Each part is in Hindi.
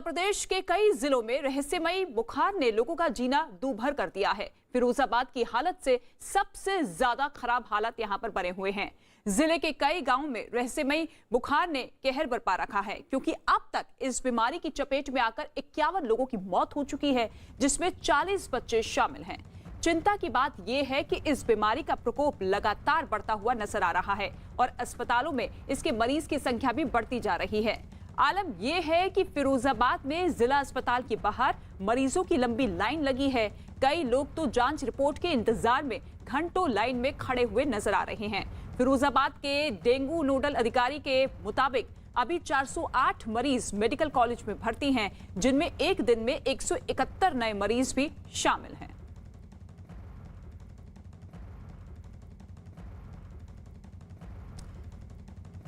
उत्तर प्रदेश के कई जिलों में रहस्यमयी बुखार ने लोगों का जीना दूभर कर दिया है। फिरोजाबाद की हालत से सबसे ज्यादा खराब हालत यहां पर बने हुए हैं। जिले के कई गांवों में रहस्यमयी बुखार ने कहर बरपा रखा है, क्योंकि अब तक इस बीमारी की चपेट में आकर 51 लोगों की मौत हो चुकी है, जिसमें 40 बच्चे शामिल हैं। चिंता की बात यह है कि इस बीमारी का प्रकोप लगातार बढ़ता हुआ नजर आ रहा है और अस्पतालों में इसके मरीज की संख्या भी बढ़ती जा रही है। आलम यह है कि फिरोजाबाद में जिला अस्पताल के बाहर मरीजों की लंबी लाइन लगी है। कई लोग तो जांच रिपोर्ट के इंतजार में घंटों लाइन में खड़े हुए नजर आ रहे हैं। फिरोजाबाद के डेंगू नोडल अधिकारी के मुताबिक अभी 408 मरीज मेडिकल कॉलेज में भर्ती हैं, जिनमें एक दिन में 171 नए मरीज भी शामिल हैं।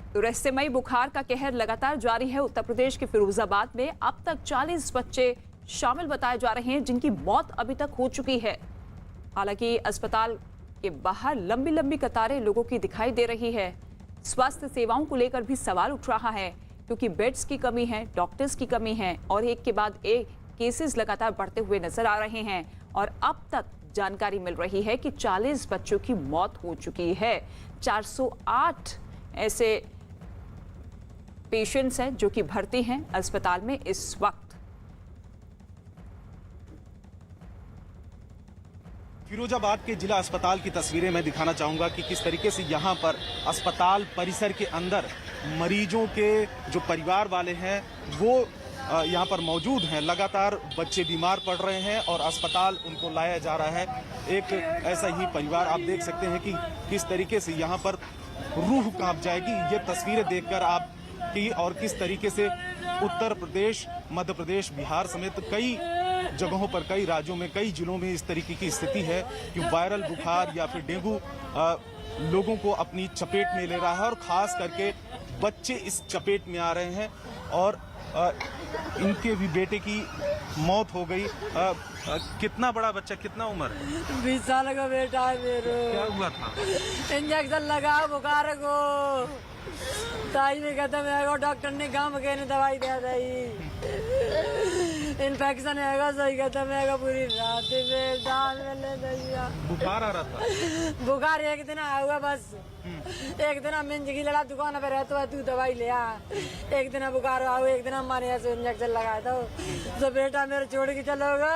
तो रहस्यमयी बुखार का कहर लगातार जारी है। उत्तर प्रदेश के फिरोजाबाद में अब तक 40 बच्चे शामिल बताए जा रहे हैं, जिनकी मौत अभी तक हो चुकी है। हालांकि अस्पताल के बाहर लंबी लंबी कतारें लोगों की दिखाई दे रही है। स्वास्थ्य सेवाओं को लेकर भी सवाल उठ रहा है, क्योंकि बेड्स की कमी है, डॉक्टर्स की कमी है और एक के बाद एक केसेस लगातार बढ़ते हुए नजर आ रहे हैं। और अब तक जानकारी मिल रही है कि 40 बच्चों की मौत हो चुकी है। 408 ऐसे पेशेंट्स हैं जो कि भर्ती हैं अस्पताल में इस वक्त। फिरोजाबाद के जिला अस्पताल की तस्वीरें मैं दिखाना चाहूंगा कि किस तरीके से यहां पर अस्पताल परिसर के अंदर मरीजों के जो परिवार वाले हैं वो यहां पर मौजूद हैं। लगातार बच्चे बीमार पड़ रहे हैं और अस्पताल उनको लाया जा रहा है। एक ऐसा ही परिवार आप देख सकते हैं कि किस तरीके से यहां पर रूह कांप जाएगी ये तस्वीरें देखकर आप की। और किस तरीके से उत्तर प्रदेश, मध्य प्रदेश, बिहार समेत कई जगहों पर, कई राज्यों में, कई जिलों में इस तरीके की स्थिति है कि वायरल बुखार या फिर डेंगू लोगों को अपनी चपेट में ले रहा है और खास करके बच्चे इस चपेट में आ रहे हैं। और इनके भी बेटे की मौत हो गई। कितना बड़ा बच्चा, कितना उम्र? 20 साल का बेटा है मेरे। क्या हुआ था? इंजेक्शन लगा बुखार को, ताई में खत्म है। डॉक्टर ने काम के ने दवाई दिया था, इन्फेक्शन है सही खत्म है पूरी रात में दाल में ले दिया। बुखार आ रहा था? बुखार एक दिन आया हुआ बस। एक दिन मिंज की लड़ा दुकान पे रहता है, तू दवाई ले आ। एक दिन बुखार आओ, एक दिन हमारे यहाँ से इंजेक्शन लगाया था। तो बेटा मेरे छोड़ के चलो गो।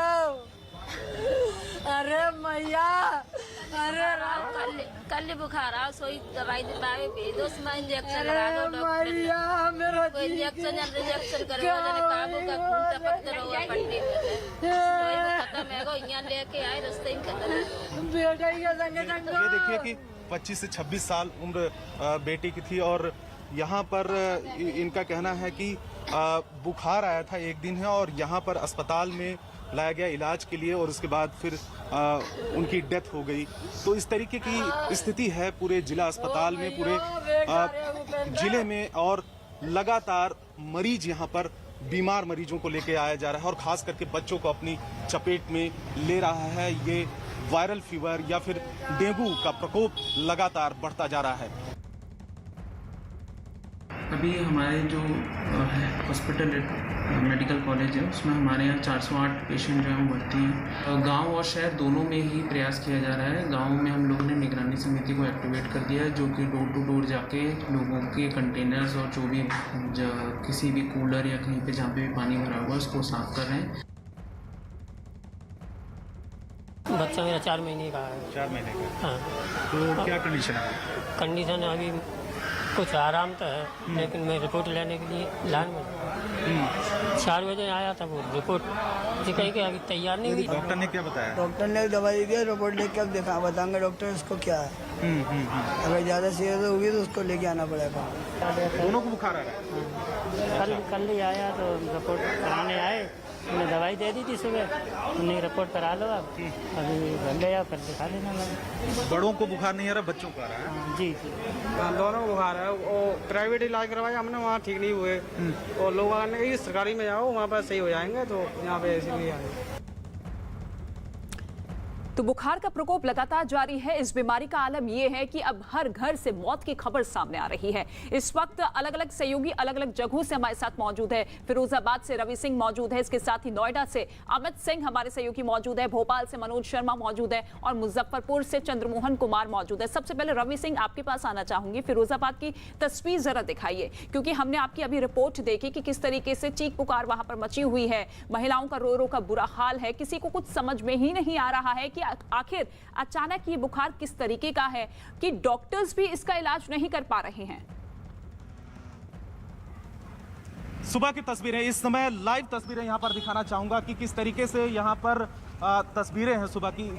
अरे मैया, अरे कल बुखार आओ, सोई दवाई पावे भेजो, इंजेक्शन लगा दो डॉक्टर। मेरा कोई इंजेक्शन करो, काबू का खून टपकता रहो पट्टी में। खत्म है गो, यहाँ लेके आए रास्ते में खत्म। बेटा ये देखिए कि 25 से 26 साल उम्र बेटी की थी और यहाँ पर इनका कहना है कि बुखार आया था एक दिन है और यहाँ पर अस्पताल में लाया गया इलाज के लिए और उसके बाद फिर उनकी डेथ हो गई। तो इस तरीके की स्थिति है पूरे जिला अस्पताल में, पूरे जिले में। और लगातार मरीज यहाँ पर बीमार मरीजों को लेके आया जा रहा है और खास करके बच्चों को अपनी चपेट में ले रहा है। ये वायरल फीवर या फिर डेंगू का प्रकोप लगातार बढ़ता जा रहा है। अभी हमारे जो हॉस्पिटल मेडिकल कॉलेज है उसमें हमारे यहाँ 408 पेशेंट जो हैं भर्ती हैं। गांव और शहर दोनों में ही प्रयास किया जा रहा है। गांव में हम लोगों ने निगरानी समिति को एक्टिवेट कर दिया है, जो कि डोर टू डोर जाके लोगों के कंटेनर्स और जो भी किसी भी कूलर या कहीं पे जहाँ पे भी पानी भरा हुआ है उसको साफ कर रहे हैं। बच्चा मेरा 4 महीने का है। 4 महीने का? हाँ। तो क्या कंडीशन है? कंडीशन अभी कुछ आराम तो है, लेकिन मैं रिपोर्ट लेने के लिए लाइन में 4 बजे आया था। वो रिपोर्ट कही कि अभी तैयार नहीं हुई। डॉक्टर ने क्या बताया? डॉक्टर ने दवाई दी, रिपोर्ट लेके अब देखा बताएंगे डॉक्टर इसको क्या है। अगर ज़्यादा सीरियस होगी तो उसको लेके आना पड़ेगा। दोनों को बुखार आ रहा है? कल ही आया तो रिपोर्ट कराने आए, उन्हें दवाई दे दी थी सुबह, उन्हें रिपोर्ट करा लो अब अभी घर ले जाओ, कर दिखा लेना। बड़ों को बुखार नहीं आ रहा, बच्चों को आ रहा है? जी जी, दोनों को बुखार है। वो प्राइवेट इलाज करवाया हमने, वहाँ ठीक नहीं हुए और लोग आने कि सरकारी में जाओ वहाँ पर सही हो जाएंगे, तो यहाँ पे इसीलिए आए। तो बुखार का प्रकोप लगातार जारी है। इस बीमारी का आलम यह है कि अब हर घर से मौत की खबर सामने आ रही है। इस वक्त अलग अलग सहयोगी अलग अलग जगहों से हमारे साथ मौजूद है। फिरोजाबाद से रवि सिंह मौजूद है, इसके साथ ही नोएडा से अमित सिंह हमारे सहयोगी मौजूद है, भोपाल से मनोज शर्मा मौजूद है और मुजफ्फरपुर से चंद्रमोहन कुमार मौजूद है। सबसे पहले रवि सिंह आपके पास आना चाहूंगी, फिरोजाबाद की तस्वीर जरा दिखाइए, क्योंकि हमने आपकी अभी रिपोर्ट देखी कि किस तरीके से चीख पुकार वहां पर मची हुई है। महिलाओं का रो रो का बुरा हाल है, किसी को कुछ समझ में ही नहीं आ रहा है कि आखिर अचानक ये बुखार किस तरीके का है कि डॉक्टर्स भी इसका इलाज नहीं कर पा रहे हैं। सुबह की तस्वीरें, इस समय लाइव तस्वीरें यहां पर दिखाना चाहूंगा कि किस तरीके से यहां पर तस्वीरें हैं सुबह की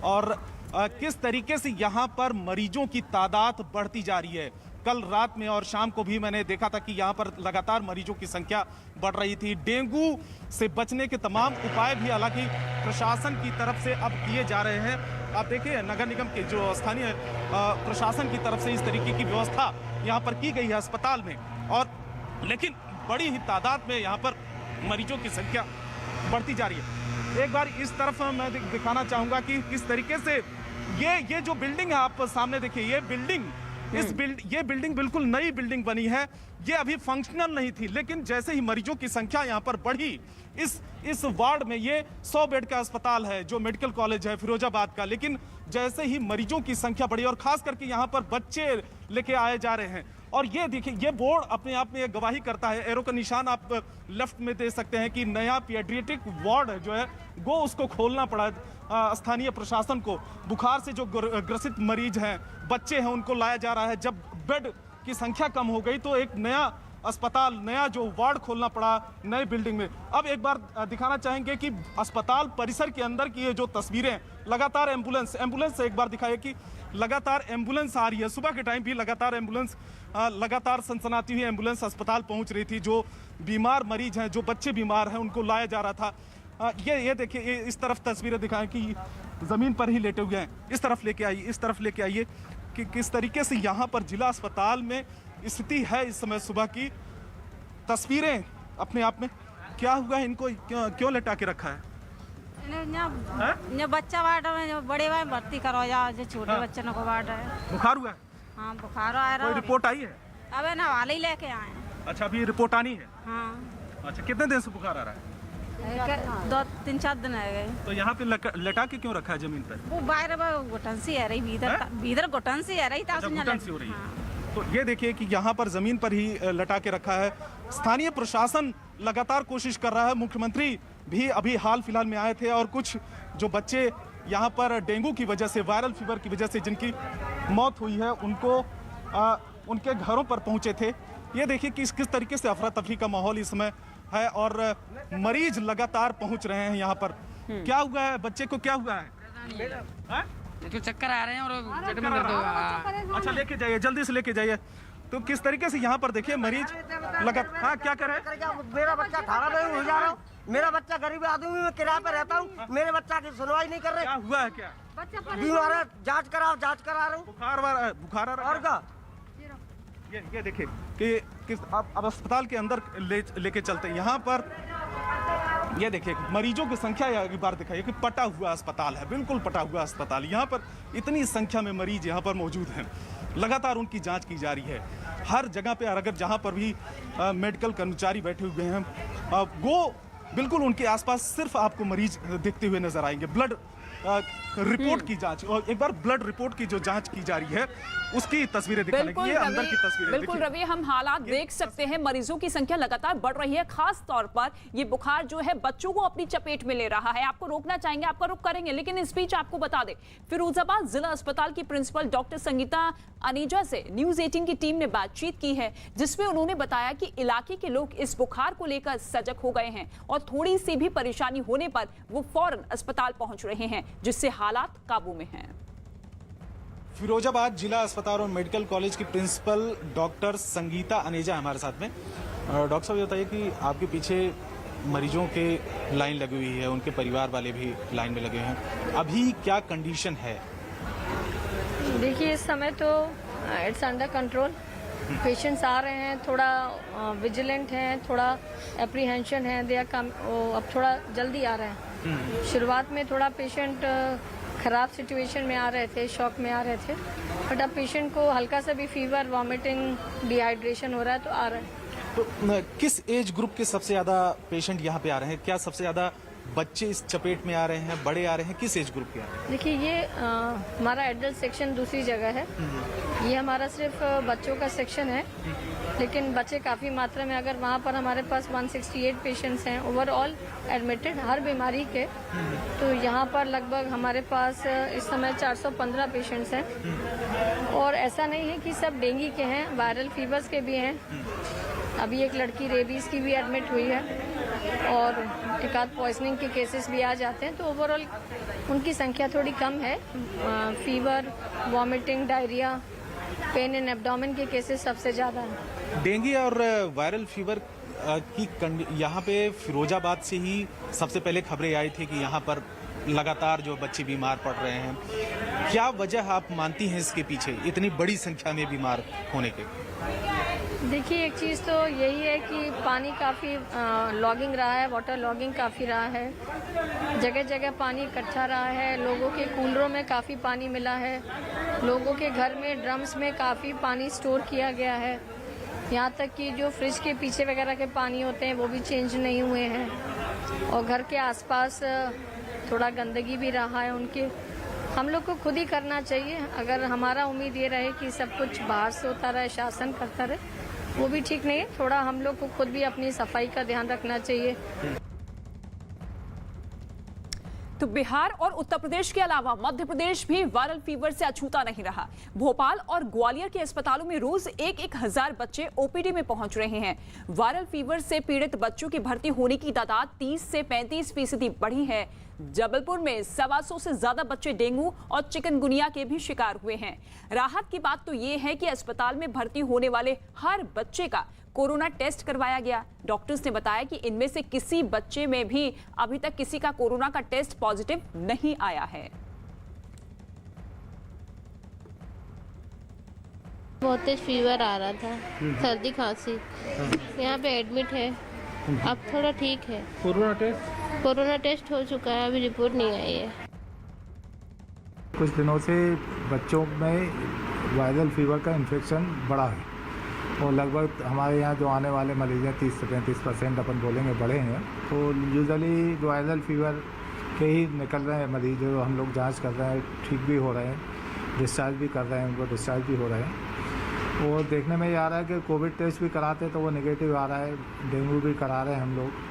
और किस तरीके से यहां पर मरीजों की तादाद बढ़ती जा रही है। कल रात में और शाम को भी मैंने देखा था कि यहाँ पर लगातार मरीजों की संख्या बढ़ रही थी। डेंगू से बचने के तमाम उपाय भी हालांकि प्रशासन की तरफ से अब किए जा रहे हैं। आप देखिए नगर निगम के जो स्थानीय प्रशासन की तरफ से इस तरीके की व्यवस्था यहाँ पर की गई है अस्पताल में, और लेकिन बड़ी ही तादाद में यहाँ पर मरीजों की संख्या बढ़ती जा रही है। एक बार इस तरफ मैं दिखाना चाहूँगा कि किस तरीके से ये जो बिल्डिंग है आप सामने देखिए, ये बिल्डिंग बिल्कुल नई बिल्डिंग बनी है। ये अभी फंक्शनल नहीं थी, लेकिन जैसे ही मरीजों की संख्या यहाँ पर बढ़ी, इस वार्ड में ये 100 बेड का अस्पताल है जो मेडिकल कॉलेज है फिरोजाबाद का, लेकिन जैसे ही मरीजों की संख्या बढ़ी और खास करके यहाँ पर बच्चे लेके आए जा रहे हैं। और ये देखिए, ये बोर्ड अपने आप में ये गवाही करता है, एरो का निशान आप लेफ्ट में दे सकते हैं कि नया पीडियाट्रिक वार्ड जो है वो उसको खोलना पड़ा स्थानीय प्रशासन को। बुखार से जो ग्रसित मरीज हैं, बच्चे हैं, उनको लाया जा रहा है। जब बेड की संख्या कम हो गई तो एक नया अस्पताल, नया जो वार्ड खोलना पड़ा नई बिल्डिंग में। अब एक बार दिखाना चाहेंगे कि अस्पताल परिसर के अंदर की ये जो तस्वीरें, लगातार एम्बुलेंस से एक बार दिखाइए कि लगातार एम्बुलेंस आ रही है। सुबह के टाइम भी लगातार एम्बुलेंस, लगातार सनसनाती हुई एम्बुलेंस अस्पताल पहुंच रही थी। जो बीमार मरीज हैं, जो बच्चे बीमार हैं, उनको लाया जा रहा था। ये देखिए, इस तरफ तस्वीरें दिखाएं कि ज़मीन पर ही लेटे हुए हैं। इस तरफ लेके आइए कि किस तरीके से यहाँ पर जिला अस्पताल में स्थिति है इस समय। सुबह की तस्वीरें अपने आप में, क्या हुआ है, इनको क्यों लेटा के रखा है? बच्चा वार्ड में बड़े भाई भर्ती करो या जो छोटे बच्चों को वार्ड है। बुखार हुआ है? हाँ, बुखार आ रहा है। रिपोर्ट आई है? अबे ना हाल ही लेके आए हैं। अच्छा, अभी रिपोर्ट आनी है? हाँ। अच्छा, कितने दिन से बुखार आ रहा है? 2-3-4 दिन आ गए। तो यहाँ पे लेटा के क्यों रखा है जमीन पर? वो बाहर घुटन सी है रही, भीतर घुटन सी है रही। घुटन सी हो रही है। तो ये देखिए कि यहाँ पर जमीन पर ही लटा के रखा है। स्थानीय प्रशासन लगातार कोशिश कर रहा है। मुख्यमंत्री भी अभी हाल फिलहाल में आए थे और कुछ जो बच्चे यहाँ पर डेंगू की वजह से, वायरल फीवर की वजह से जिनकी मौत हुई है, उनको उनके घरों पर पहुँचे थे। ये देखिए कि किस तरीके से अफरा तफरी का माहौल इस समय है और मरीज लगातार पहुँच रहे हैं यहाँ पर। क्या हुआ है बच्चे को, क्या हुआ है? तो चक्कर आ रहे हैं और पेट में दर्द हो रहा। अच्छा, लेके जाइए, जल्दी से लेके जाइए। तो किस तरीके से यहाँ पर देखिए मरीज हाँ, क्या करे? मेरा बच्चा 18 में हो जा रहा हूँ। मेरा बच्चा गरीब आदमी, मैं किराए पे रहता हूँ। मेरे बच्चा की सुनवाई नहीं कर रहे। क्या हुआ है? क्या बीमार है? जांच करा रहा हूँ। बुखार आ रहा है? और क्या? ये देखिए कि अब अस्पताल के अंदर लेके चलते हैं। यहाँ पर ये देखिए मरीजों की संख्या एक बार दिखाइए कि पटा हुआ अस्पताल है, बिल्कुल पटा हुआ अस्पताल। यहाँ पर इतनी संख्या में मरीज यहाँ पर मौजूद हैं, लगातार उनकी जांच की जा रही है। हर जगह पे अगर जहाँ पर भी मेडिकल कर्मचारी बैठे हुए हैं, वो बिल्कुल उनके आसपास सिर्फ आपको मरीज देखते हुए नजर आएंगे। ब्लड रिपोर्ट की जांच, और एक बार ब्लड रिपोर्ट की जो जांच की जा रही है उसकी तस्वीरें दिखाने की, ये अंदर की तस्वीरें। बिल्कुल रवि, हम हालात देख सकते हैं। मरीजों की संख्या लगातार बढ़ रही है। खास तौर पर ये बुखार जो है बच्चों को अपनी चपेट में ले रहा है। आपको रोकना चाहेंगे, आपका रुख करेंगे, लेकिन इस बीच आपको बता दें, फिरोजाबाद जिला अस्पताल की प्रिंसिपल डॉक्टर संगीता अनेजा से न्यूज 18 की टीम ने बातचीत की है, जिसमें उन्होंने बताया कि इलाके के लोग इस बुखार को लेकर सजग हो गए हैं और थोड़ी सी भी परेशानी होने पर वो फौरन अस्पताल पहुंच रहे हैं, जिससे हालात काबू में हैं। फिरोजाबाद जिला अस्पताल और मेडिकल कॉलेज की प्रिंसिपल डॉक्टर संगीता अनेजा हमारे साथ में। डॉक्टर साहब, ये बताइए कि आपके पीछे मरीजों के लाइन लगी हुई है, उनके परिवार वाले भी लाइन में लगे हैं, अभी क्या कंडीशन है? देखिए, इस समय तो इट्स अंडर कंट्रोल। पेशेंट्स आ रहे हैं, थोड़ा विजिलेंट हैं, थोड़ा एप्रीहेंशन है, दे आर कम, अब थोड़ा जल्दी आ रहे हैं। शुरुआत में थोड़ा पेशेंट ख़राब सिचुएशन में आ रहे थे, शॉक में आ रहे थे। बट अब पेशेंट को हल्का सा भी फीवर, वॉमिटिंग, डिहाइड्रेशन हो रहा है तो आ रहा है। तो किस एज ग्रुप के सबसे ज़्यादा पेशेंट यहाँ पे आ रहे हैं? क्या सबसे ज़्यादा बच्चे इस चपेट में आ रहे हैं, बड़े आ रहे हैं? किस एज ग्रुप के आ रहे हैं? देखिए, ये हमारा एडल्ट सेक्शन दूसरी जगह है। ये हमारा सिर्फ बच्चों का सेक्शन है, लेकिन बच्चे काफ़ी मात्रा में, अगर वहाँ पर हमारे पास 168 पेशेंट्स हैं ओवरऑल एडमिटेड हर बीमारी के, तो यहाँ पर लगभग हमारे पास इस समय 415 पेशेंट्स हैं। और ऐसा नहीं है कि सब डेंगू के हैं, वायरल फीवर्स के भी हैं। अभी एक लड़की रेबीज़ की भी एडमिट हुई है और एक आध पॉइजनिंग के केसेस भी आ जाते हैं, तो ओवरऑल उनकी संख्या थोड़ी कम है। Fever, vomiting, diarrhoea, pain in abdomen के केसेस सबसे ज़्यादा हैं। डेंगू और वायरल फीवर की यहाँ पे फिरोजाबाद से ही सबसे पहले खबरें आई थी कि यहाँ पर लगातार जो बच्चे बीमार पड़ रहे हैं। क्या वजह आप मानती हैं इसके पीछे इतनी बड़ी संख्या में बीमार होने के? देखिए, एक चीज़ तो यही है कि पानी काफ़ी लॉगिंग रहा है, वाटर लॉगिंग काफ़ी रहा है। जगह जगह पानी इकट्ठा रहा है। लोगों के कूलरों में काफ़ी पानी मिला है। लोगों के घर में ड्रम्स में काफ़ी पानी स्टोर किया गया है। यहाँ तक कि जो फ्रिज के पीछे वगैरह के पानी होते हैं वो भी चेंज नहीं हुए हैं। और घर के आसपास थोड़ा गंदगी भी रहा है उनके। हम लोग को खुद ही करना चाहिए। अगर हमारा उम्मीद ये रहे कि सब कुछ बाहर से होता रहे, शासन करता रहे, वो भी ठीक नहीं है। थोड़ा हम लोग को खुद भी अपनी सफाई का ध्यान रखना चाहिए। तो बिहार और उत्तर प्रदेश के अलावा मध्य प्रदेश भी वायरल फीवर से अछूता नहीं रहा। भोपाल और ग्वालियर के अस्पतालों में रोज 1,000 बच्चे ओपीडी में पहुंच रहे हैं। वायरल फीवर से पीड़ित बच्चों की भर्ती होने की तादाद 30 से 35% बढ़ी है। जबलपुर में 125 से ज्यादा बच्चे डेंगू और चिकनगुनिया के भी शिकार हुए हैं। राहत की बात तो ये है कि अस्पताल में भर्ती होने वाले हर बच्चे का कोरोना टेस्ट करवाया गया। डॉक्टर्स ने बताया कि इनमें से किसी बच्चे में भी अभी तक किसी का कोरोना का टेस्ट पॉजिटिव नहीं आया है। बहुत तेज फीवर आ रहा था, सर्दी खांसी, यहाँ पे एडमिट है। अब थोड़ा ठीक है। कोरोना टेस्ट हो चुका है, अभी रिपोर्ट नहीं आई है। कुछ दिनों से बच्चों में वायरल फीवर का इन्फेक्शन बढ़ा है और लगभग हमारे यहाँ जो आने वाले मरीज हैं 30 से 35% अपन बोलेंगे बढ़े हैं। तो यूजुअली वायरल फीवर के ही निकल रहे हैं मरीज, जो हम लोग जांच कर रहे हैं, ठीक भी हो रहे हैं, डिस्चार्ज भी कर रहे हैं, उनको डिस्चार्ज भी हो रहे हैं। और देखने में ये आ रहा है कि कोविड टेस्ट भी कराते तो वो नेगेटिव आ रहा है, डेंगू भी करा रहे हैं हम लोग।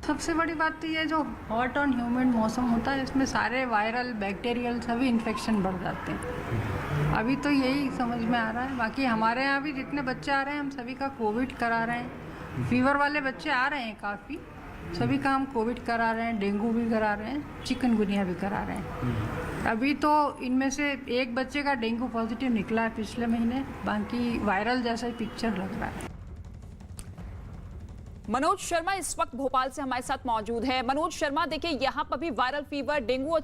सबसे बड़ी बात तो ये जो हॉट और ह्यूमिड मौसम होता है, इसमें सारे वायरल, बैक्टीरियल सभी इन्फेक्शन बढ़ जाते हैं। अभी तो यही समझ में आ रहा है। बाकी हमारे यहाँ भी जितने बच्चे आ रहे हैं हम सभी का कोविड करा रहे हैं। फीवर वाले बच्चे आ रहे हैं काफ़ी, सभी का हम कोविड करा रहे हैं, डेंगू भी करा रहे हैं, चिकनगुनिया भी करा रहे हैं। अभी तो इनमें से एक बच्चे का डेंगू पॉजिटिव निकला है पिछले महीने, बाकी वायरल जैसा ही पिक्चर लग रहा है। मनोज शर्मा इस वक्त भोपाल से हमारे साथ मौजूद है। मनोज शर्मा, देखिए यहाँ पर भी वायरल फीवर, डेंगू और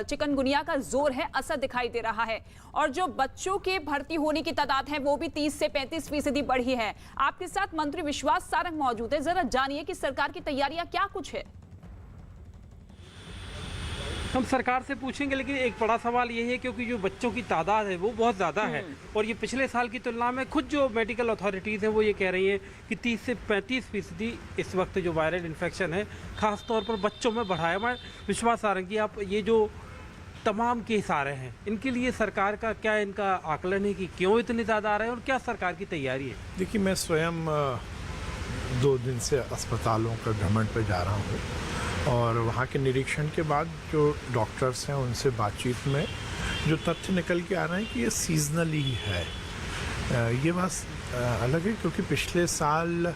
चिकनगुनिया का जोर है, असर दिखाई दे रहा है। और जो बच्चों के भर्ती होने की तादाद है वो भी 30 से 35% बढ़ी है। आपके साथ मंत्री विश्वास सारंग मौजूद है। जरा जानिए कि सरकार की तैयारियां क्या कुछ है। हम सरकार से पूछेंगे, लेकिन एक बड़ा सवाल ये है क्योंकि जो बच्चों की तादाद है वो बहुत ज़्यादा है और ये पिछले साल की तुलना में खुद जो मेडिकल अथॉरिटीज़ हैं वो ये कह रही हैं कि 30 से 35% इस वक्त जो वायरल इन्फेक्शन है ख़ास तौर पर बच्चों में बढ़ा है। मैं विश्वास आ रहा कि आप ये जो तमाम केस आ रहे हैं इनके लिए सरकार का क्या इनका आकलन है कि क्यों इतने ज़्यादा आ रहे हैं और क्या सरकार की तैयारी है? देखिए, मैं स्वयं 2 दिन से अस्पतालों का भ्रमण पर जा रहा हूँ और वहाँ के निरीक्षण के बाद जो डॉक्टर्स हैं उनसे बातचीत में जो तथ्य निकल के आ रहे हैं कि ये सीजनली है। ये बात अलग है क्योंकि पिछले साल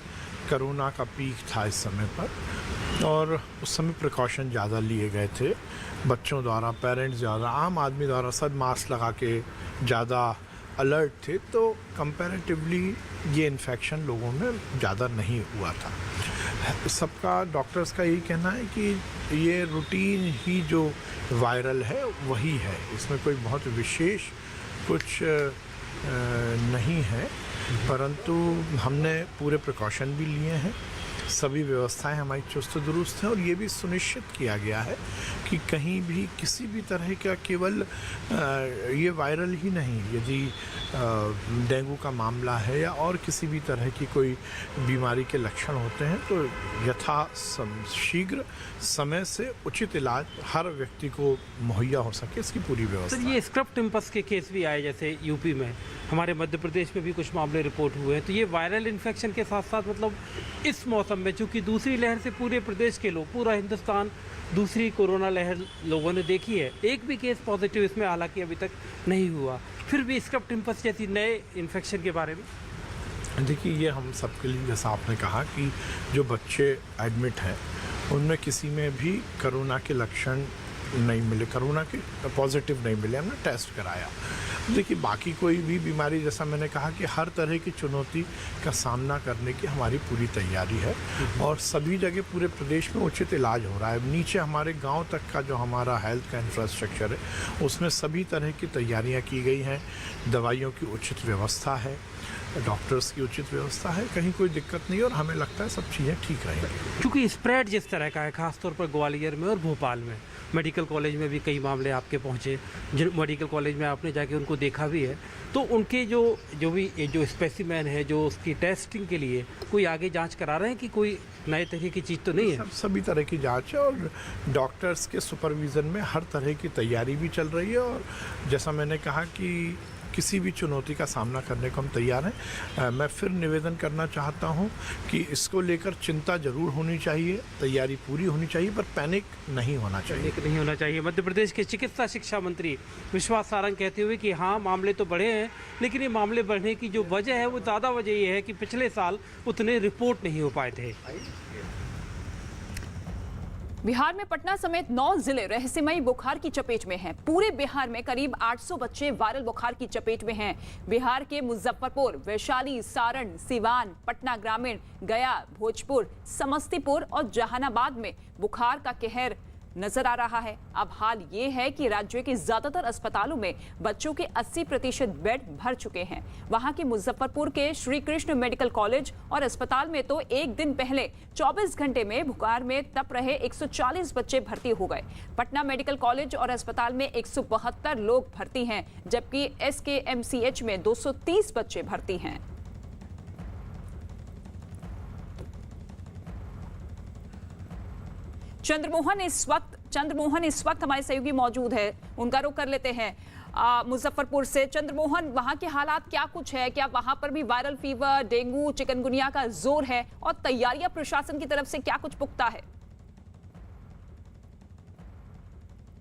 कोरोना का पीक था इस समय पर और उस समय प्रिकॉशन ज़्यादा लिए गए थे बच्चों द्वारा, पेरेंट्स ज़्यादा, आम आदमी द्वारा सब मास्क लगा के ज़्यादा अलर्ट थे, तो कंपैरेटिवली ये इन्फेक्शन लोगों में ज़्यादा नहीं हुआ था। सबका डॉक्टर्स का यही कहना है कि ये रूटीन ही जो वायरल है वही है, इसमें कोई बहुत विशेष कुछ नहीं है, परंतु हमने पूरे प्रिकॉशन भी लिए हैं, सभी व्यवस्थाएं हमारी चुस्त दुरुस्त हैं और ये भी सुनिश्चित किया गया है कि कि कहीं भी किसी भी तरह का केवल ये वायरल ही नहीं, यदि डेंगू का मामला है या और किसी भी तरह की कोई बीमारी के लक्षण होते हैं तो शीघ्र समय से उचित इलाज हर व्यक्ति को मुहैया हो सके, इसकी पूरी व्यवस्था। सर, ये स्क्रब टिम्पस के केस भी आए, जैसे यूपी में, हमारे मध्य प्रदेश में भी कुछ मामले रिपोर्ट हुए हैं, तो ये वायरल इन्फेक्शन के साथ साथ मतलब इस मौसम में चूँकि दूसरी लहर से पूरे प्रदेश के लोग, पूरा हिंदुस्तान दूसरी कोरोना लहर लोगों ने देखी है, एक भी केस पॉजिटिव इसमें हालांकि अभी तक नहीं हुआ, फिर भी स्क्रब टिम्पस जैसी नए इन्फेक्शन के बारे में? देखिए, ये हम सबके लिए, जैसा आपने कहा कि जो बच्चे एडमिट हैं उनमें किसी में भी कोरोना के लक्षण नहीं मिले, कोरोना के पॉजिटिव नहीं मिले, हमने टेस्ट कराया। देखिए, बाकी कोई भी बीमारी, जैसा मैंने कहा कि हर तरह की चुनौती का सामना करने की हमारी पूरी तैयारी है और सभी जगह पूरे प्रदेश में उचित इलाज हो रहा है। नीचे हमारे गांव तक का जो हमारा हेल्थ का इंफ्रास्ट्रक्चर है उसमें सभी तरह की तैयारियां की गई हैं, दवाइयों की उचित व्यवस्था है, डॉक्टर्स की उचित व्यवस्था है, कहीं कोई दिक्कत नहीं और हमें लगता है सब चीज़ें ठीक रहेंगी। क्योंकि स्प्रेड जिस तरह का है, खासतौर पर ग्वालियर में और भोपाल में, मेडिकल कॉलेज में भी कई मामले आपके पहुँचे, जिन मेडिकल कॉलेज में आपने जाके उनको देखा भी है, तो उनके जो स्पेसिमेन है, जो उसकी टेस्टिंग के लिए कोई आगे जांच करा रहे हैं कि कोई नए तरह की चीज़ तो नहीं है? सभी तरह की जांच है और डॉक्टर्स के सुपरविज़न में हर तरह की तैयारी भी चल रही है और जैसा मैंने कहा कि किसी भी चुनौती का सामना करने को हम तैयार हैं। मैं फिर निवेदन करना चाहता हूं कि इसको लेकर चिंता जरूर होनी चाहिए, तैयारी पूरी होनी चाहिए, पर पैनिक नहीं होना चाहिए। पैनिक नहीं होना चाहिए। मध्य प्रदेश के चिकित्सा शिक्षा मंत्री विश्वास सारंग कहते हुए कि हाँ, मामले तो बढ़े हैं, लेकिन ये मामले बढ़ने की जो वजह है वो ज़्यादा वजह ये है कि पिछले साल उतने रिपोर्ट नहीं हो पाए थे। बिहार में पटना समेत 9 जिले रहस्यमयी बुखार की चपेट में हैं। पूरे बिहार में करीब 800 बच्चे वायरल बुखार की चपेट में हैं। बिहार के मुजफ्फरपुर, वैशाली, सारण, सिवान, पटना ग्रामीण, गया, भोजपुर, समस्तीपुर और जहानाबाद में बुखार का कहर नजर आ रहा है। अब हाल ये है कि राज्य के ज्यादातर अस्पतालों में बच्चों के 80% बेड भर चुके हैं। वहां के मुजफ्फरपुर के श्री कृष्ण मेडिकल कॉलेज और अस्पताल में तो एक दिन पहले 24 घंटे में बुखार में तप रहे 140 बच्चे भर्ती हो गए। पटना मेडिकल कॉलेज और अस्पताल में 172 लोग भर्ती हैं, जबकि SKMCH में 230 बच्चे भर्ती हैं। चंद्रमोहन इस वक्त हमारे सहयोगी मौजूद है, उनका रुख कर लेते हैं मुजफ्फरपुर से। चंद्रमोहन, वहां के हालात क्या कुछ है? क्या वहां पर भी वायरल फीवर, डेंगू, चिकनगुनिया का जोर है और तैयारियां प्रशासन की तरफ से क्या कुछ पुख्ता है?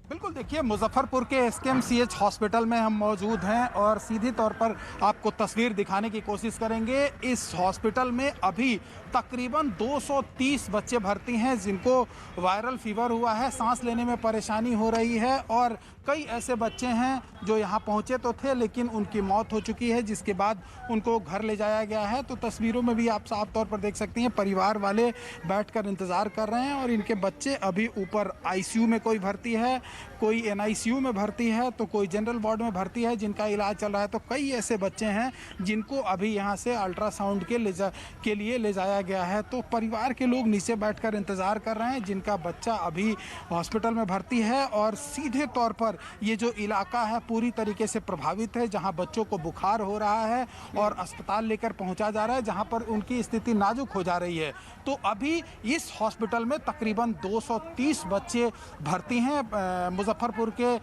बिल्कुल, देखिए, मुजफ्फरपुर के SKMCH हॉस्पिटल में हम मौजूद हैं और सीधी तौर पर आपको तस्वीर दिखाने की कोशिश करेंगे। इस हॉस्पिटल में अभी तकरीबन 230 बच्चे भर्ती हैं जिनको वायरल फीवर हुआ है, सांस लेने में परेशानी हो रही है और कई ऐसे बच्चे हैं जो यहाँ पहुँचे तो थे लेकिन उनकी मौत हो चुकी है, जिसके बाद उनको घर ले जाया गया है। तो तस्वीरों में भी आप साफ तौर पर देख सकती हैं, परिवार वाले बैठकर इंतज़ार कर रहे हैं और इनके बच्चे अभी ऊपर ICU में कोई भर्ती है, कोई NICU में भर्ती है, तो कोई जनरल वार्ड में भर्ती है जिनका इलाज चल रहा है। तो कई ऐसे बच्चे हैं जिनको अभी यहाँ से अल्ट्रासाउंड के लिए ले जाया गया है। तो परिवार के लोग नीचे बैठकर इंतज़ार कर रहे हैं जिनका बच्चा अभी हॉस्पिटल में भर्ती है और सीधे तौर पर ये जो इलाका है पूरी तरीके से प्रभावित है, जहाँ बच्चों को बुखार हो रहा है और अस्पताल लेकर पहुँचा जा रहा है, जहाँ पर उनकी स्थिति नाजुक हो जा रही है। तो अभी इस हॉस्पिटल में तकरीबन 230 बच्चे भर्ती हैं मुजफ्फरपुर के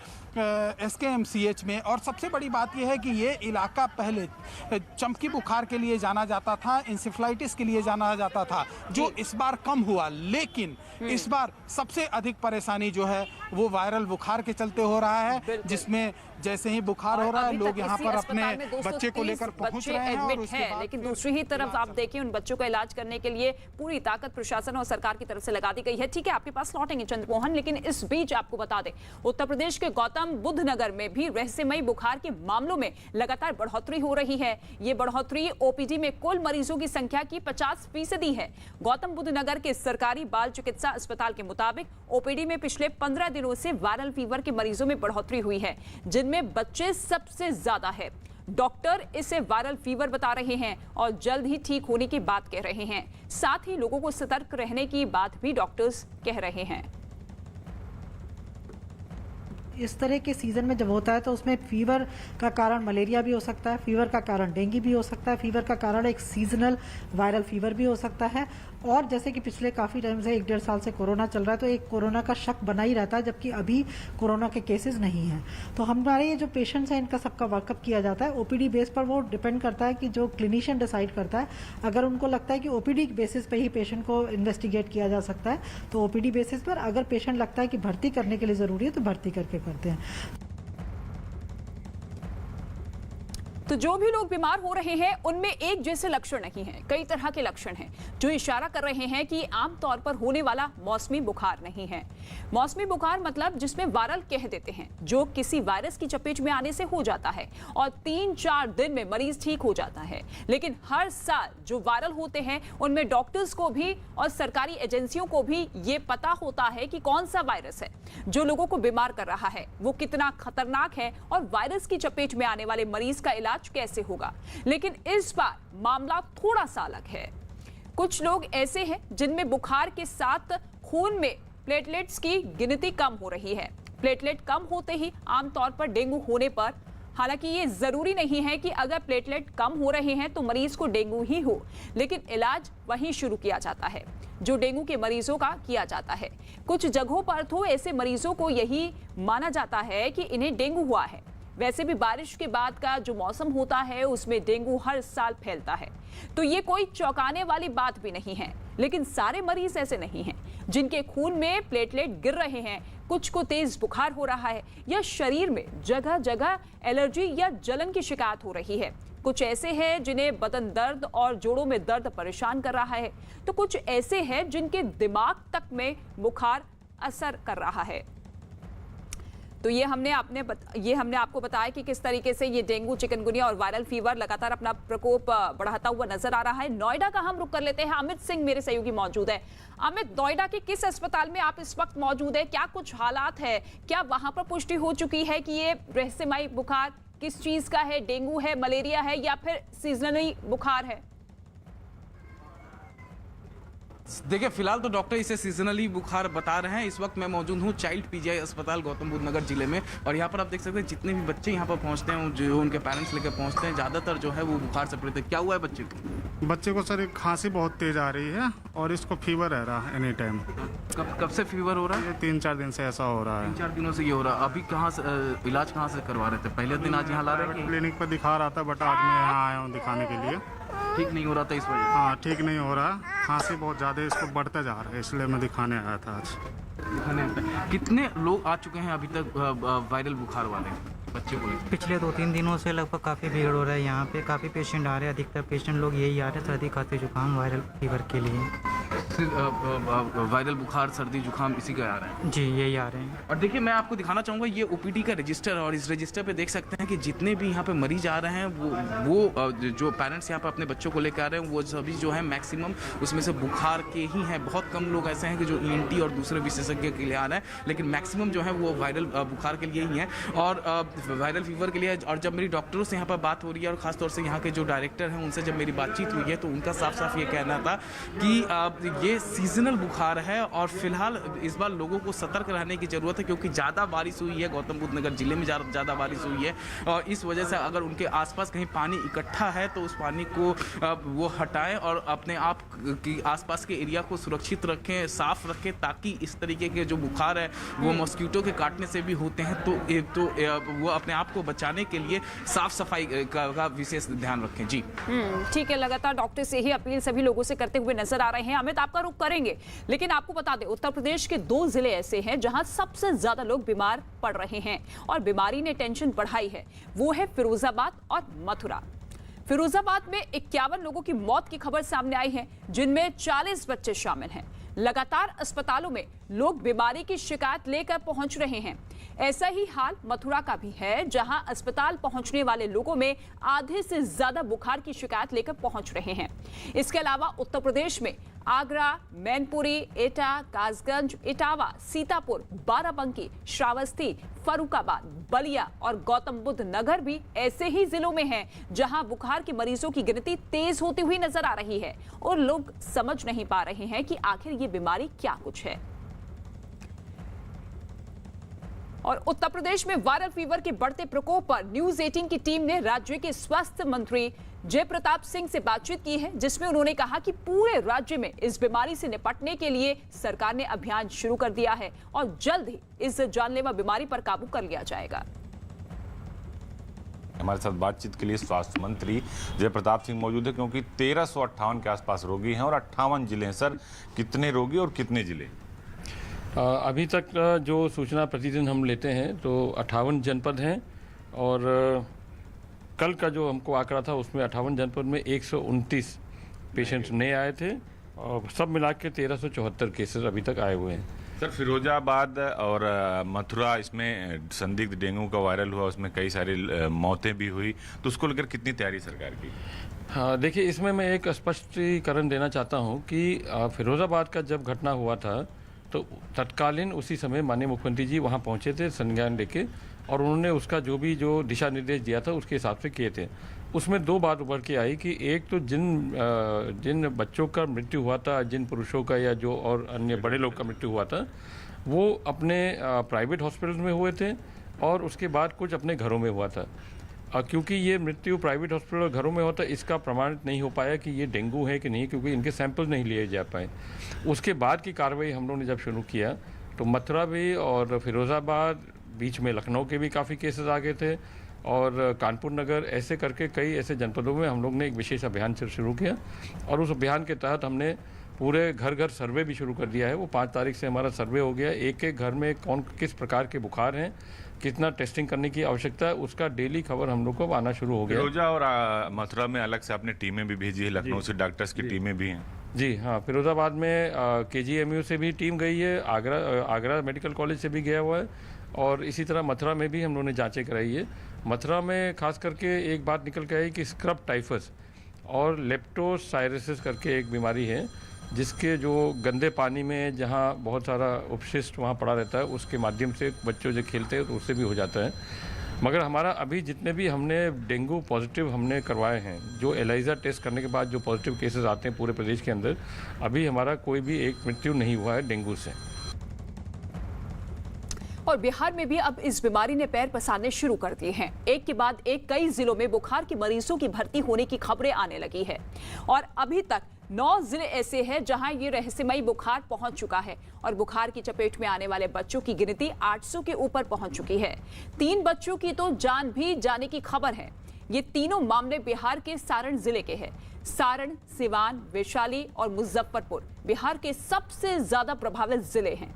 SKMCH में। और सबसे बड़ी बात यह है कि ये इलाका पहले चमकी बुखार के लिए जाना जाता था, इंसेफ्लाइटिस के लिए जाना जाता था, जो इस बार कम हुआ, लेकिन इस बार सबसे अधिक परेशानी जो है वो वायरल बुखार के चलते हो रहा है, जिसमें जैसे ही बुखार हो रहा है लोग यहाँ पर अपने बच्चे को लेकर पहुँच रहे हैं और उसके बाद लेकिन दूसरी ही तरफ आप देखिए, उन बच्चों का इलाज करने के लिए पूरी ताकत प्रशासन और सरकार की तरफ से लगा दी गई है। ठीक है, आपके पास लौटेंगे चंद्रमोहन, लेकिन इस बीच आपको बता दें, उत्तर प्रदेश के गौतम बुद्ध नगर में भी रहस्यमयी बुखार के मामलों में लगातार बढ़ोतरी हो रही है। ये बढ़ोतरी OPD में कुल मरीजों की संख्या की 50% है। गौतम बुद्ध नगर के सरकारी बाल चिकित्सा अस्पताल के मुताबिक OPD में पिछले 15 दिनों से वायरल फीवर के मरीजों में बढ़ोतरी हुई है, जिनमें बच्चे सबसे ज्यादा है। डॉक्टर इसे वायरल फीवर बता रहे हैं और जल्द ही ठीक होने की बात कह रहे हैं। साथ ही लोगों को सतर्क रहने की बात भी डॉक्टर्स कह रहे हैं। इस तरह के सीज़न में जब होता है तो उसमें फीवर का कारण मलेरिया भी हो सकता है, फीवर का कारण डेंगू भी हो सकता है, फीवर का कारण एक सीजनल वायरल फीवर भी हो सकता है। और जैसे कि पिछले काफ़ी टाइम से 1-1.5 साल से कोरोना चल रहा है, तो एक कोरोना का शक बना ही रहता है, जबकि अभी कोरोना के केसेस नहीं हैं। तो हमारे ये जो पेशेंट्स हैं इनका सबका वर्कअप किया जाता है ओपीडी बेस पर। वो डिपेंड करता है कि जो क्लिनिशियन डिसाइड करता है, अगर उनको लगता है कि ओपीडी बेसिस पे ही पेशेंट को इन्वेस्टिगेट किया जा सकता है तो ओपीडी बेसिस पर, अगर पेशेंट लगता है कि भर्ती करने के लिए ज़रूरी है तो भर्ती करके करते हैं। तो जो भी लोग बीमार हो रहे हैं उनमें एक जैसे लक्षण नहीं हैं, कई तरह के लक्षण हैं जो इशारा कर रहे हैं कि आमतौर पर होने वाला मौसमी बुखार नहीं है। मौसमी बुखार मतलब जिसमें वायरल कह देते हैं, जो किसी वायरस की चपेट में आने से हो जाता है और 3-4 दिन में मरीज ठीक हो जाता है। लेकिन हर साल जो वायरल होते हैं उनमें डॉक्टर्स को भी और सरकारी एजेंसियों को भी ये पता होता है कि कौन सा वायरस है जो लोगों को बीमार कर रहा है, वो कितना खतरनाक है और वायरस की चपेट में आने वाले मरीज का इलाज कैसे होगा। लेकिन इस बार मामला थोड़ा सा अलग है। कुछ लोग ऐसे हैं जिनमें बुखार के साथ खून में प्लेटलेट्स की गिनती कम हो रही है। प्लेटलेट कम होते ही आमतौर पर डेंगू होने पर, हालांकि ये जरूरी नहीं है कि अगर प्लेटलेट कम हो रहे हैं तो मरीज को डेंगू ही हो, लेकिन इलाज वहीं शुरू किया जाता है जो डेंगू के मरीजों का किया जाता है। कुछ जगहों पर तो ऐसे मरीजों को यही माना जाता है कि इन्हें डेंगू हुआ है। वैसे भी बारिश के बाद का जो मौसम होता है उसमें डेंगू हर साल फैलता है, तो ये कोई चौंकाने वाली बात भी नहीं है। लेकिन सारे मरीज ऐसे नहीं हैं जिनके खून में प्लेटलेट गिर रहे हैं, कुछ को तेज बुखार हो रहा है या शरीर में जगह जगह एलर्जी या जलन की शिकायत हो रही है। कुछ ऐसे हैं जिन्हें बदन दर्द और जोड़ों में दर्द परेशान कर रहा है, तो कुछ ऐसे हैं जिनके दिमाग तक में बुखार असर कर रहा है। तो ये हमने आपको बताया कि किस तरीके से ये डेंगू, चिकनगुनिया और वायरल फीवर लगातार अपना प्रकोप बढ़ाता हुआ नजर आ रहा है। नोएडा का हम रुख कर लेते हैं। अमित सिंह मेरे सहयोगी मौजूद है। अमित, नोएडा के किस अस्पताल में आप इस वक्त मौजूद है? क्या कुछ हालात है? क्या वहां पर पुष्टि हो चुकी है कि ये रहस्यमयी बुखार किस चीज का है? डेंगू है, मलेरिया है या फिर सीजनली बुखार है? देखिए, फिलहाल तो डॉक्टर इसे सीजनली बुखार बता रहे हैं। इस वक्त मैं मौजूद हूँ चाइल्ड पीजीआई अस्पताल गौतम बुद्ध नगर जिले में, और यहाँ पर आप देख सकते हैं जितने भी बच्चे यहाँ पर पहुँचते हैं, जो उनके पेरेंट्स लेकर पहुँचते हैं, ज़्यादातर जो है वो बुखार से पीड़ित है। क्या हुआ है बच्चे को? बच्चे को सर खांसी बहुत तेज आ रही है और इसको फीवर रह रहा है एनी टाइम। कब से फीवर हो रहा है? 3-4 दिन से ऐसा हो रहा है। 3-4 दिनों से ये हो रहा है। अभी कहाँ से इलाज कहाँ से करवा रहे थे? पहले दिन आज यहाँ ला रहे थे? क्लिनिक पर दिखा रहा था, बट आज मैं यहाँ आया हूँ दिखाने के लिए। ठीक नहीं हो रहा था इस वजह? हाँ, ठीक नहीं हो रहा, खांसी बहुत ज़्यादा इसको बढ़ता जा रहा है, इसलिए मैं दिखाने आया था आज। कितने लोग आ चुके हैं अभी तक वायरल बुखार वाले बच्चे को? पिछले 2-3 दिनों से लगभग काफ़ी भीड़ हो रहा है यहाँ पे। काफ़ी पेशेंट आ रहे हैं, अधिकतर पेशेंट लोग यही आ रहे हैं सर्दी खांसी जुकाम वायरल फीवर के लिए। वायरल बुखार, सर्दी जुकाम इसी का आ रहा है जी, यही आ रहे हैं। और देखिए, मैं आपको दिखाना चाहूँगा ये ओपीडी का रजिस्टर, और इस रजिस्टर पे देख सकते हैं कि जितने भी यहाँ पे मरीज आ रहे हैं वो जो पेरेंट्स यहाँ पे अपने बच्चों को लेकर आ रहे हैं वो सभी जो है मैक्सिमम उसमें से बुखार के ही हैं। बहुत कम लोग ऐसे हैं कि जो ENT और दूसरे विशेषज्ञ के लिए आ रहे हैं, लेकिन मैक्सिमम जो है वो वायरल बुखार के लिए ही हैं और वायरल फीवर के लिए। और जब मेरी डॉक्टरों से यहाँ पर बात हो रही है और ख़ासतौर से यहाँ के जो डायरेक्टर हैं उनसे जब मेरी बातचीत हुई है तो उनका साफ साफ ये कहना था कि ये सीजनल बुखार है और फिलहाल इस बार लोगों को सतर्क रहने की ज़रूरत है, क्योंकि ज़्यादा बारिश हुई है गौतम बुद्ध नगर जिले में, ज़्यादा बारिश हुई है और इस वजह से अगर उनके आसपास कहीं पानी इकट्ठा है तो उस पानी को वो हटाएं और अपने आप की आसपास के एरिया को सुरक्षित रखें, साफ रखें, ताकि इस तरीके के जो बुखार है वो मॉस्किटो के काटने से भी होते हैं, तो वो अपने आप को बचाने के लिए साफ सफाई का विशेष ध्यान रखें। जी ठीक है, लगातार डॉक्टर से ही अपील सभी लोगों से करते हुए नजर आ रहे हैं। अमित, आपका रुख करेंगे, लेकिन आपको बता दें उत्तर प्रदेश के 2 जिले ऐसे हैं जहां सबसे ज्यादा लोग बीमार पड़ रहे हैं और बीमारी ने टेंशन बढ़ाई है। वो है फिरोजाबाद और मथुरा। फिरोजाबाद में 51 लोगों की मौत की खबर सामने आई है, जिनमें 40 बच्चे शामिल हैं। लगातार अस्पतालों में लोग बीमारी की शिकायत लेकर पहुंच रहे हैं। ऐसा ही हाल मथुरा का भी है, जहां अस्पताल पहुंचने वाले लोगों में आधे से ज्यादा बुखार की शिकायत लेकर पहुंच रहे हैं। इसके अलावा उत्तर प्रदेश में आगरा, मैनपुरी, एटा, कासगंज, इटावा, सीतापुर, बाराबंकी, श्रावस्ती, फर्रुखाबाद, बलिया और गौतम बुद्ध नगर भी ऐसे ही जिलों में हैं जहां बुखार के मरीजों की गिनती तेज होती हुई नजर आ रही है और लोग समझ नहीं पा रहे हैं कि आखिर ये बीमारी क्या कुछ है। और उत्तर प्रदेश में वायरल फीवर के बढ़ते प्रकोप पर न्यूज 18 की टीम ने राज्य के स्वास्थ्य मंत्री जयप्रताप सिंह से बातचीत की है, जिसमें उन्होंने कहा कि पूरे राज्य में इस बीमारी से निपटने के लिए सरकार ने अभियान शुरू कर दिया है और जल्द ही इस जानलेवा बीमारी पर काबू कर लिया जाएगा। हमारे साथ बातचीत के लिए स्वास्थ्य मंत्री जयप्रताप सिंह मौजूद है, क्योंकि 1358 के आसपास रोगी हैं और 58 जिले हैं। सर, कितने रोगी और कितने जिले? अभी तक जो सूचना प्रतिदिन हम लेते हैं तो 58 जनपद हैं और कल का जो हमको आंकड़ा था उसमें 58 जनपद में 129 पेशेंट्स नए आए थे और सब मिला के 1374 केसेस अभी तक आए हुए हैं। सर, फिरोजाबाद और मथुरा इसमें संदिग्ध डेंगू का वायरल हुआ, उसमें कई सारी मौतें भी हुई, तो उसको लेकर कितनी तैयारी सरकार की? हाँ, देखिए, इसमें मैं एक स्पष्टीकरण देना चाहता हूँ कि फिरोजाबाद का जब घटना हुआ था तो तत्कालीन उसी समय माननीय मुख्यमंत्री जी वहाँ पहुँचे थे संज्ञान लेके, और उन्होंने उसका जो दिशा निर्देश दिया था उसके हिसाब से किए थे। उसमें दो बात उभर के आई कि एक तो जिन बच्चों का मृत्यु हुआ था, जिन पुरुषों का या जो और अन्य बड़े लोग का मृत्यु हुआ था, वो अपने प्राइवेट हॉस्पिटल में हुए थे और उसके बाद कुछ अपने घरों में हुआ था। क्योंकि ये मृत्यु प्राइवेट हॉस्पिटल और घरों में होता, इसका प्रमाणित नहीं हो पाया कि ये डेंगू है कि नहीं, क्योंकि इनके सैंपल नहीं लिए जा पाए। उसके बाद की कार्रवाई हम लोगों ने जब शुरू किया तो मथुरा भी और फिरोज़ाबाद, बीच में लखनऊ के भी काफ़ी केसेस आ गए थे और कानपुर नगर, ऐसे करके कई ऐसे जनपदों में हम लोग ने एक विशेष अभियान शुरू किया और उस अभियान के तहत हमने पूरे घर घर सर्वे भी शुरू कर दिया है। वो 5 तारीख से हमारा सर्वे हो गया। एक एक घर में कौन किस प्रकार के बुखार हैं, कितना टेस्टिंग करने की आवश्यकता है, उसका डेली खबर हम लोग को आना शुरू हो गया। फिरोजा और मथुरा में अलग से आपने टीमें भी भेजी है, लखनऊ से डॉक्टर्स की टीमें भी हैं? जी हाँ, फिरोजाबाद में KGMU से भी टीम गई है, आगरा मेडिकल कॉलेज से भी गया हुआ है और इसी तरह मथुरा में भी हम लोगों ने जाँचें कराई है। मथुरा में खास करके एक बात निकल के आई कि स्क्रब टाइफस और लेप्टोस्पायरोसिस करके एक बीमारी है, जिसके जो गंदे पानी में जहाँ बहुत सारा उपशिष्ट वहाँ पड़ा रहता है, उसके माध्यम से बच्चों जो खेलते हैं तो उससे भी हो जाता है। मगर हमारा अभी जितने भी हमने डेंगू पॉजिटिव हमने करवाए हैं, जो एलाइजा टेस्ट करने के बाद जो पॉजिटिव केसेस आते हैं पूरे प्रदेश के अंदर, अभी हमारा कोई भी एक मृत्यु नहीं हुआ है डेंगू से। और बिहार में भी अब इस बीमारी ने पैर पसारने शुरू कर दिए हैं। एक के बाद एक कई जिलों में बुखार के मरीजों की भर्ती होने की खबरें आने लगी है और अभी तक 9 जिले ऐसे हैं जहां ये रहस्यमयी बुखार पहुंच चुका है और बुखार की चपेट में आने वाले बच्चों की गिनती 800 के ऊपर पहुंच चुकी है। 3 बच्चों की तो जान भी जाने की खबर है। ये तीनों मामले बिहार के सारण जिले के हैं। सारण, सिवान, वैशाली और मुजफ्फरपुर बिहार के सबसे ज्यादा प्रभावित जिले हैं।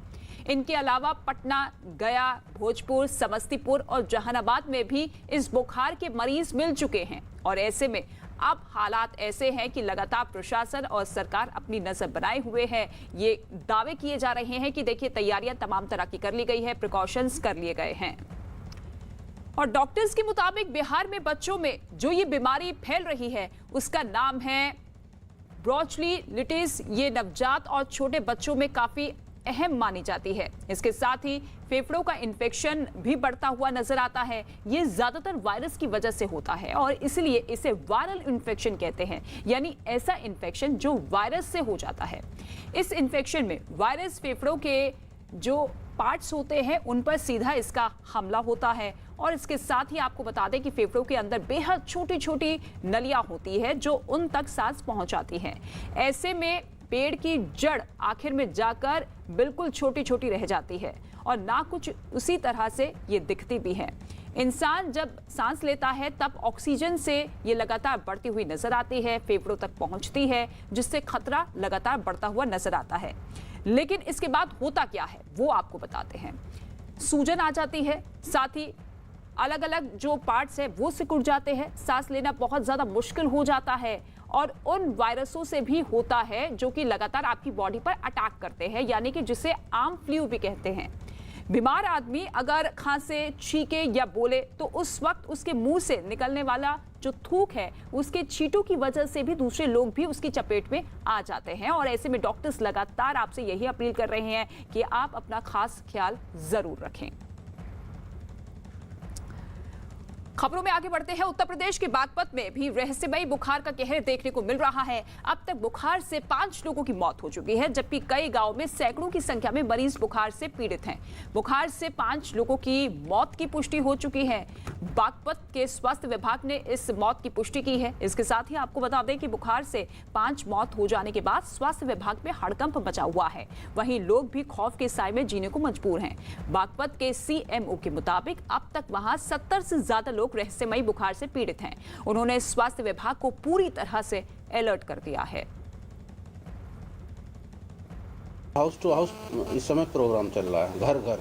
इनके अलावा पटना, गया, भोजपुर, समस्तीपुर और जहानाबाद में भी इस बुखार के मरीज मिल चुके हैं और ऐसे में अब हालात ऐसे हैं कि लगातार प्रशासन और सरकार अपनी नजर बनाए हुए है। ये दावे किए जा रहे हैं कि देखिए, तैयारियां तमाम तरह की कर ली गई है, प्रिकॉशंस कर लिए गए हैं। और डॉक्टर्स के मुताबिक बिहार में बच्चों में जो ये बीमारी फैल रही है उसका नाम है ब्रोंचिलिटिस। ये नवजात और छोटे बच्चों में काफी अहम मानी जाती है। इसके साथ ही फेफड़ों का इन्फेक्शन भी बढ़ता हुआ नजर आता है। ये ज्यादातर वायरस की वजह से होता है और इसलिए इसे वायरल इन्फेक्शन कहते हैं, यानी ऐसा इन्फेक्शन जो वायरस से हो जाता है। इस इन्फेक्शन में वायरस फेफड़ों के जो पार्ट्स होते हैं उन पर सीधा इसका हमला होता है और इसके साथ ही आपको बता दें कि फेफड़ों के अंदर बेहद छोटी छोटी नलियां होती है जो उन तक सांस पहुंचाती हैं। ऐसे में पेड़ की जड़ आखिर में जाकर बिल्कुल छोटी छोटी रह जाती है और ना कुछ उसी तरह से ये दिखती भी है। इंसान जब सांस लेता है तब ऑक्सीजन से ये लगातार बढ़ती हुई नजर आती है, फेफड़ों तक पहुंचती है, जिससे खतरा लगातार बढ़ता हुआ नजर आता है। लेकिन इसके बाद होता क्या है वो आपको बताते हैं। सूजन आ जाती है, साथ ही अलग अलग जो पार्ट्स है वो सिकुड़ जाते हैं, सांस लेना बहुत ज्यादा मुश्किल हो जाता है और उन वायरसों से भी होता है जो कि लगातार आपकी बॉडी पर अटैक करते हैं, यानी कि जिसे आम फ्लू भी कहते हैं। बीमार आदमी अगर खांसे, छींके या बोले तो उस वक्त उसके मुंह से निकलने वाला जो थूक है उसके छींटों की वजह से भी दूसरे लोग भी उसकी चपेट में आ जाते हैं और ऐसे में डॉक्टर्स लगातार आपसे यही अपील कर रहे हैं कि आप अपना खास ख्याल जरूर रखें। खबरों में आगे बढ़ते हैं। उत्तर प्रदेश के बागपत में भी रहस्यमयी बुखार का कहर देखने को मिल रहा है। अब तक बुखार से 5 लोगों की मौत हो चुकी है, जबकि कई गांवों में सैकड़ों की संख्या में मरीज बुखार से पीड़ित हैं। बुखार से 5 लोगों की मौत की पुष्टि हो चुकी है। बागपत के स्वास्थ्य विभाग ने इस मौत की पुष्टि की है। इसके साथ ही आपको बता दें कि बुखार से 5 मौत हो जाने के बाद स्वास्थ्य विभाग में हड़कंप मचा हुआ है। वहीं लोग भी खौफ के साए में जीने को मजबूर हैं। बागपत के सीएमओ के मुताबिक अब तक वहां 70 से ज्यादा लोग रहस्यमयी बुखार से पीड़ित हैं। उन्होंने स्वास्थ्य विभाग को पूरी तरह से अलर्ट कर दिया है। हाउस टू हाउस इस समय प्रोग्राम चल रहा है, घर घर,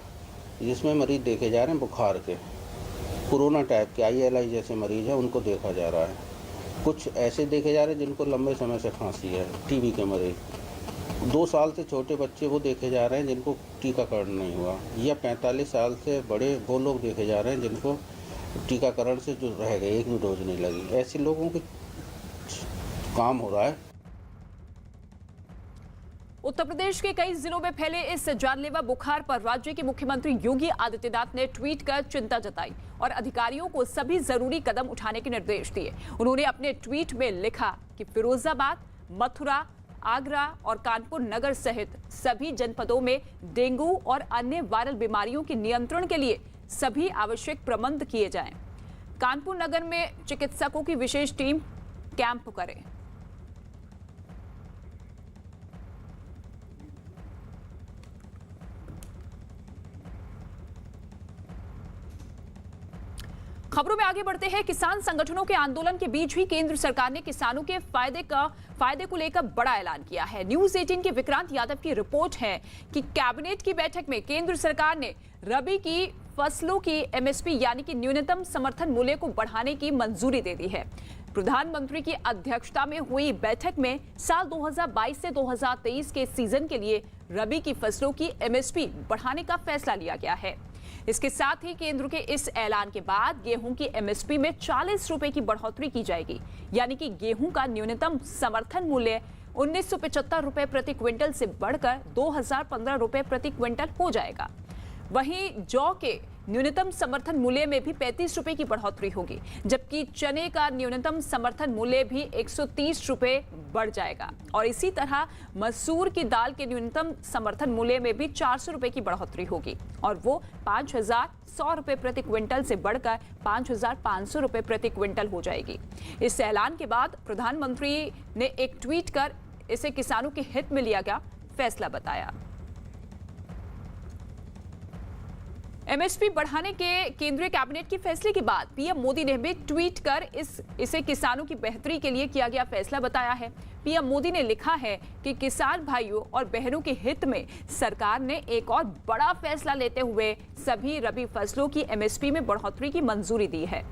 जिसमें मरीज देखे जा रहे हैं बुखार के, कोरोना टाइप के ILI जैसे मरीज हैं उनको देखा जा रहा है। कुछ ऐसे देखे जा रहे हैं जिनको लंबे समय से खांसी है, TB के मरीज, 2 साल से छोटे बच्चे वो देखे जा रहे हैं जिनको टीकाकरण नहीं हुआ, या 45 साल से बड़े वो लोग देखे जा रहे हैं जिनको टीकाकरण से जो रह गए, एक भी डोज नहीं लगी। ऐसे लोगों के काम हो रहा है। उत्तर प्रदेश के कई जिलों में फैले इस जानलेवा बुखार पर राज्य के मुख्यमंत्री योगी आदित्यनाथ ने ट्वीट कर चिंता जताई और अधिकारियों को सभी जरूरी कदम उठाने के निर्देश दिए। उन्होंने अपने ट्वीट में लिखा कि फिरोजाबाद, मथुरा, आगरा और कानपुर नगर सहित सभी जनपदों में डेंगू और अन्य वायरल बीमारियों के नियंत्रण के लिए सभी आवश्यक प्रबंध किए जाएं। कानपुर नगर में चिकित्सकों की विशेष टीम कैंप करे। खबरों में आगे बढ़ते हैं। किसान संगठनों के आंदोलन के बीच भी केंद्र सरकार ने किसानों के फायदे को लेकर बड़ा ऐलान किया है। न्यूज़ 18 के विक्रांत यादव की रिपोर्ट है कि कैबिनेट की बैठक में केंद्र सरकार ने रबी की फसलों की MSP यानी कि न्यूनतम समर्थन मूल्य को बढ़ाने की मंजूरी दे दी है। प्रधानमंत्री की अध्यक्षता में हुई बैठक में साल 2022 से 2023 के सीजन के लिए रबी की फसलों की MSP बढ़ाने का फैसला लिया गया है। इसके साथ ही केंद्र के इस ऐलान के बाद गेहूं की MSP में 40 रुपए की बढ़ोतरी की जाएगी, यानी कि गेहूं का न्यूनतम समर्थन मूल्य 1975 रुपए प्रति क्विंटल से बढ़कर 2015 रुपए प्रति क्विंटल हो जाएगा। वहीं जौ के न्यूनतम समर्थन मूल्य में भी 35 रुपए की बढ़ोतरी होगी, जबकि चने का न्यूनतम समर्थन मूल्य भी 130 रुपए बढ़ जाएगा और इसी तरह मसूर की दाल के न्यूनतम समर्थन मूल्य में भी 400 रुपए की बढ़ोतरी होगी और वो 5100 रुपए प्रति क्विंटल से बढ़कर 5500 रुपए प्रति क्विंटल हो जाएगी। इस ऐलान के बाद प्रधानमंत्री ने एक ट्वीट कर इसे किसानों के हित में लिया गया फैसला बताया। MSP बढ़ाने के केंद्रीय कैबिनेट के फैसले के बाद पीएम मोदी ने भी ट्वीट कर इसे किसानों की बेहतरी के लिए किया गया फैसला बताया है। पीएम मोदी ने लिखा है कि किसान भाइयों और बहनों के हित में सरकार ने एक और बड़ा फैसला लेते हुए सभी रबी फसलों की MSP में बढ़ोतरी की मंजूरी दी है।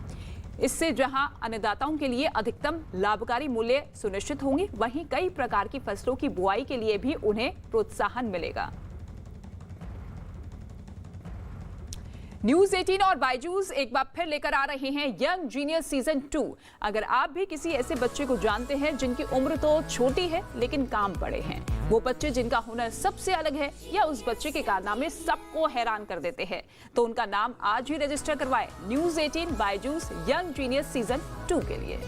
इससे जहां अन्नदाताओं के लिए अधिकतम लाभकारी मूल्य सुनिश्चित होंगे, वहीं कई प्रकार की फसलों की बुआई के लिए भी उन्हें प्रोत्साहन मिलेगा। न्यूज़ 18 और बायजूस एक बार फिर लेकर आ रहे हैं यंग जीनियस सीजन 2। अगर आप भी किसी ऐसे बच्चे को जानते हैं जिनकी उम्र तो छोटी है लेकिन काम बड़े हैं, वो बच्चे जिनका हुनर सबसे अलग है या उस बच्चे के कारनामे सबको हैरान कर देते हैं, तो उनका नाम आज ही रजिस्टर करवाएं news 18 Byju's young genius season 2 के लिए।